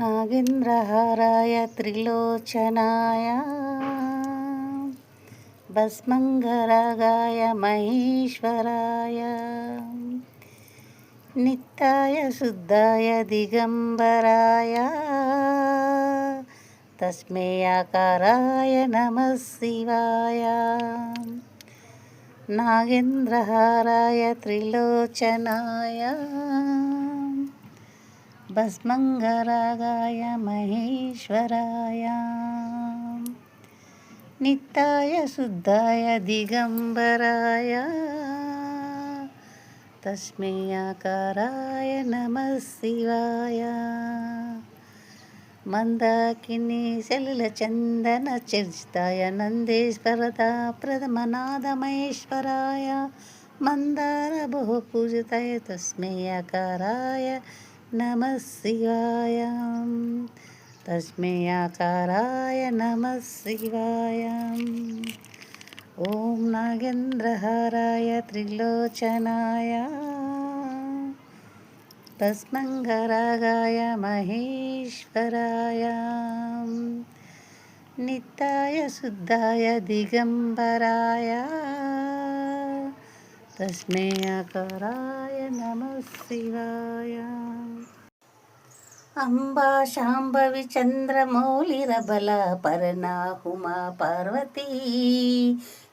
नागेन्द्रहाराय त्रिलोचनाय भस्मङ्गरागाय महेश्वराय नित्याय शुद्धाय दिगम्बराय तस्मै आकाराय नमः शिवाय। नागेन्द्रहाराय त्रिलोचनाय भस्मङ्गरागाय महेश्वराय नित्याय शुद्धाय दिगम्बराय तस्मै आकाराय नमः शिवाय। मंदाकिनी सलिलचन्दन चर्चिताय नन्देश्वरदा प्रथमनादमहेश्वराय मंदार बहुपूजिताय तस्मै आकाराय नमः शिवाय। तस्मै आकाराय नमः शिवाय। ओम नागेन्द्रहाराय त्रिलोचनाय भस्मङ्गरागाय महेश्वराय नित्याय शुद्धाय दिगम्बराय तस्मै आकाराय नमः शिवाय। अंबा शांभवी चंद्रमौलिरबला पर्णा उमा पार्वती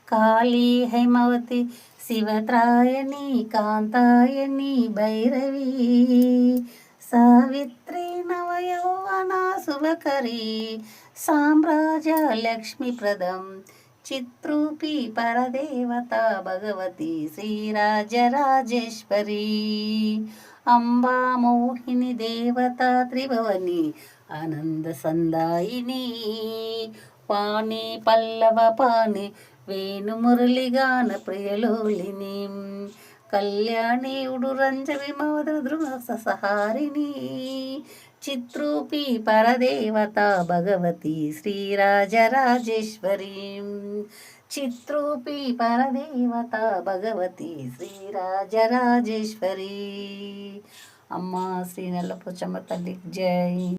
काली हैमवती शिवत्रायणी कांतायनी भैरवी सावित्री नवयौवना शुभकरी साम्राज्य लक्ष्मीप्रदं चित्रूपी परदेवता भगवती श्रीराजराजेश्वरी अंबा मोहिनी देवता त्रिभुवनी आनंद संदायिनी वाणी पल्लव पाणि वेणु मुरलीगान प्रियलोलिनी कल्याणी उडुरंज विमोद ध्रुवसहारिणी चित्रूपी परदेवता भगवती श्रीराजराजेश्वरी चित्रूपी परदेवता भगवती श्रीराजराजेश्वरी। अम्मा श्री नल्लपोचम्मा तल्लिकी जय।